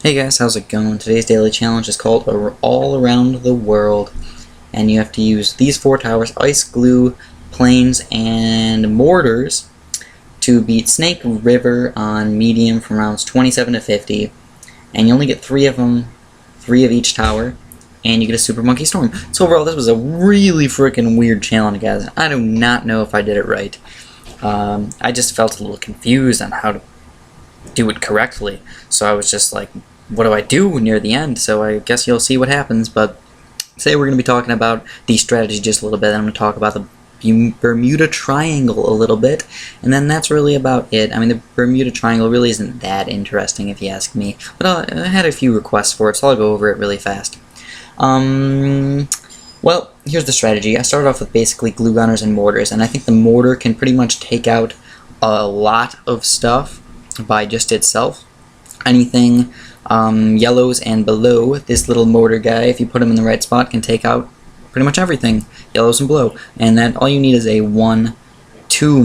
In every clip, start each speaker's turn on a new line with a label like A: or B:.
A: Hey guys, how's it going? Today's daily challenge is called All Around the World, and you have to use these 4 towers: ice, glue, planes, and mortars to beat Snake River on medium from rounds 27 to 50, and you only get 3 of them, 3 of each tower, and you get a Super Monkey Storm. So overall, this was a really freaking weird challenge, guys. I do not know if I did it right. I just felt a little confused on how to do it correctly, so I was just like, what do I do near the end? So I guess you'll see what happens. But today we're going to be talking about the strategy just a little bit, and I'm going to talk about the Bermuda Triangle a little bit, and then that's really about it. I mean, the Bermuda Triangle really isn't that interesting if you ask me, but I had a few requests for it, so I'll go over it really fast. Well, here's the strategy. I started off with basically glue gunners and mortars, and I think the mortar can pretty much take out a lot of stuff by just itself. Anything yellows and below, this little mortar guy, if you put him in the right spot, can take out pretty much everything, yellows and below. And that all you need is a 1-2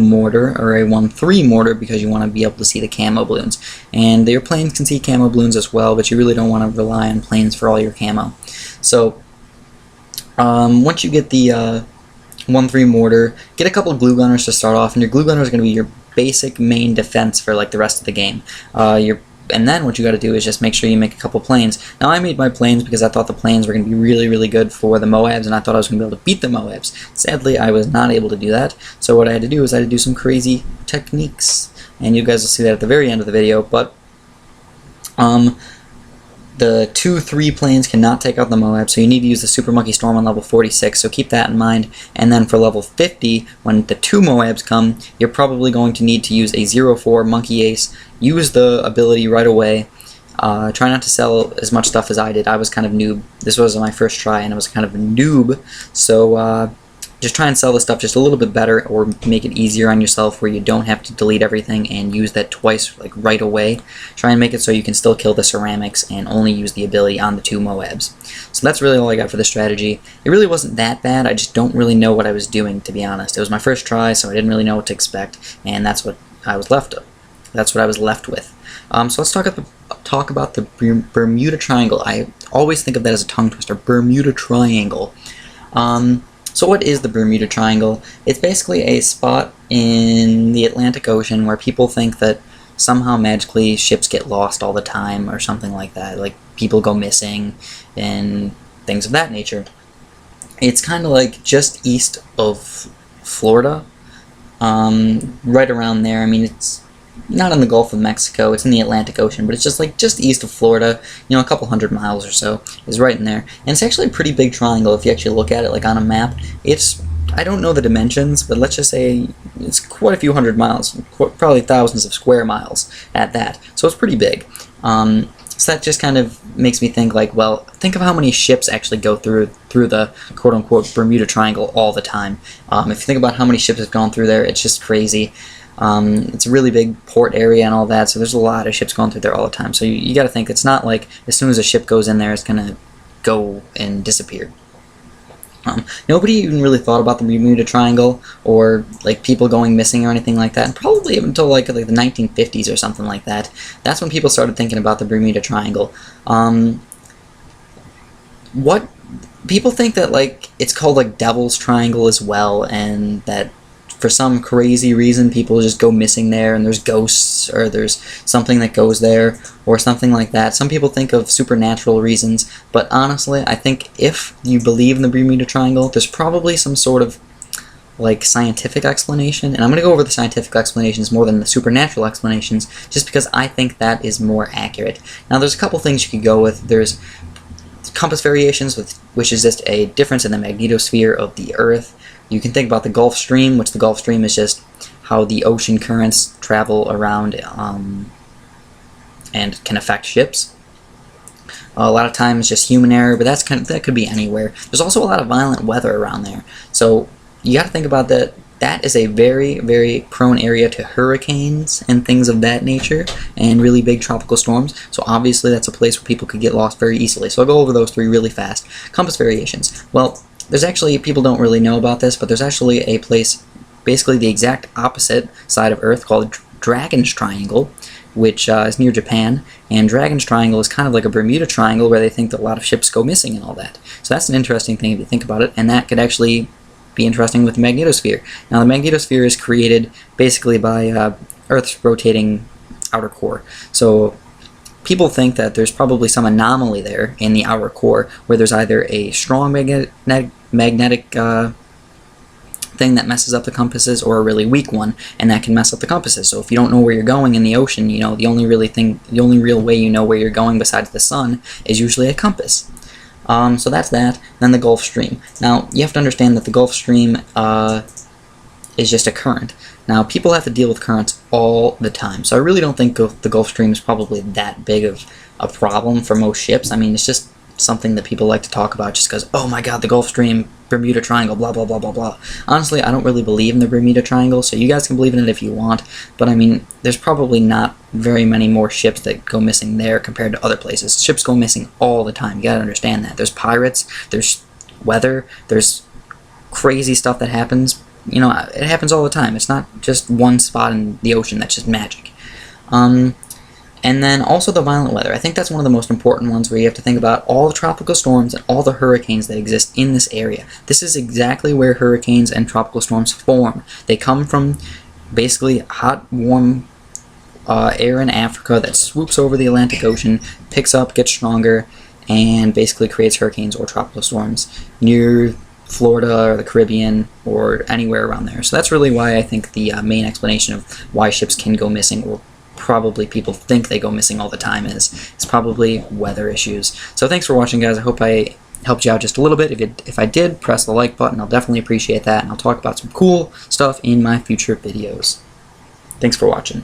A: mortar or a 1-3 mortar, because you want to be able to see the camo balloons. And your planes can see camo balloons as well, but you really don't want to rely on planes for all your camo. So once you get the 1-3 mortar, get a couple of glue gunners to start off, and your glue gunner is going to be your basic main defense for like the rest of the game. And then what you got to do is just make sure you make a couple planes. Now I made my planes because I thought the planes were going to be really, really good for the Moabs, and I thought I was going to be able to beat the Moabs. Sadly, I was not able to do that. So what I had to do is I had to do some crazy techniques, and you guys will see that at the very end of the video. But the 2-3 planes cannot take out the Moab, so you need to use the Super Monkey Storm on level 46, so keep that in mind. And then for level 50, when the 2 Moabs come, you're probably going to need to use a 0-4 Monkey Ace. Use the ability right away. Try not to sell as much stuff as I did. I was kind of noob. This was my first try, and I was kind of a noob, so just try and sell the stuff just a little bit better, or make it easier on yourself where you don't have to delete everything and use that twice, like right away. Try and make it so you can still kill the ceramics and only use the ability on the 2 Moabs. So that's really all I got for the strategy. It really wasn't that bad. I just don't really know what I was doing, to be honest. It was my first try, so I didn't really know what to expect, and that's what I was left with. That's what I was left with. So let's talk about the Bermuda Triangle. I always think of that as a tongue twister. Bermuda Triangle. So what is the Bermuda Triangle? It's basically a spot in the Atlantic Ocean where people think that somehow magically ships get lost all the time or something like that. Like people go missing and things of that nature. It's kind of like just east of Florida, right around there. I mean, it's not in the Gulf of Mexico, it's in the Atlantic Ocean, but it's just east of Florida, a couple hundred miles or so is right in there. And it's actually a pretty big triangle if you actually look at it like on a map. I don't know the dimensions, but let's just say it's quite a few hundred miles, probably thousands of square miles at that. So it's pretty big. So that just kind of makes me think like, well, think of how many ships actually go through the quote-unquote Bermuda Triangle all the time. If you think about how many ships have gone through there, it's just crazy. It's a really big port area and all that, so there's a lot of ships going through there all the time. So you got to think it's not like as soon as a ship goes in there, it's going to go and disappear. Nobody even really thought about the Bermuda Triangle or like people going missing or anything like that, and probably until like the 1950s or something like that. That's when people started thinking about the Bermuda Triangle. What people think that like it's called like Devil's Triangle as well, and that for some crazy reason people just go missing there and there's ghosts or there's something that goes there or something like that. Some people think of supernatural reasons, but honestly I think if you believe in the Bermuda Triangle, there's probably some sort of like scientific explanation, and I'm going to go over the scientific explanations more than the supernatural explanations just because I think that is more accurate. Now there's a couple things you could go with. There's compass variations, which is just a difference in the magnetosphere of the Earth. You can think about the Gulf Stream, which the Gulf Stream is just how the ocean currents travel around and can affect ships. A lot of times just human error, but that could be anywhere. There's also a lot of violent weather around there. So you got to think about that. That is a very, very prone area to hurricanes and things of that nature, and really big tropical storms. So obviously that's a place where people could get lost very easily. So I'll go over those 3 really fast. Compass variations. Well, there's actually, people don't really know about this, but there's actually a place, basically the exact opposite side of Earth, called Dragon's Triangle. which is near Japan, and Dragon's Triangle is kind of like a Bermuda Triangle where they think that a lot of ships go missing and all that. So that's an interesting thing if you think about it, and that could actually be interesting with the magnetosphere. Now the magnetosphere is created basically by Earth's rotating outer core. So people think that there's probably some anomaly there in the outer core where there's either a strong magnetic thing that messes up the compasses or a really weak one, and that can mess up the compasses. So if you don't know where you're going in the ocean, you know, the only real way you know where you're going besides the sun is usually a compass. So that's that. Then the Gulf Stream. Now you have to understand that the Gulf Stream is just a current. Now people have to deal with currents all the time, so I really don't think the Gulf Stream is probably that big of a problem for most ships. I mean, it's just something that people like to talk about just because, oh my god, the Gulf Stream, Bermuda Triangle, blah blah blah blah blah. Honestly, I don't really believe in the Bermuda Triangle, so you guys can believe in it if you want, but I mean, there's probably not very many more ships that go missing there compared to other places. Ships go missing all the time, you gotta understand that. There's pirates, there's weather, there's crazy stuff that happens. You know, it happens all the time. It's not just one spot in the ocean that's just magic. And then also the violent weather. I think that's one of the most important ones where you have to think about all the tropical storms and all the hurricanes that exist in this area. This is exactly where hurricanes and tropical storms form. They come from basically hot, warm air in Africa that swoops over the Atlantic Ocean, picks up, gets stronger, and basically creates hurricanes or tropical storms near Florida or the Caribbean or anywhere around there. So that's really why I think the main explanation of why ships can go missing, or probably people think they go missing all the time, is probably weather issues. So thanks for watching, guys. I hope I helped you out just a little bit. If I did, press the like button. I'll definitely appreciate that, and I'll talk about some cool stuff in my future videos. Thanks for watching.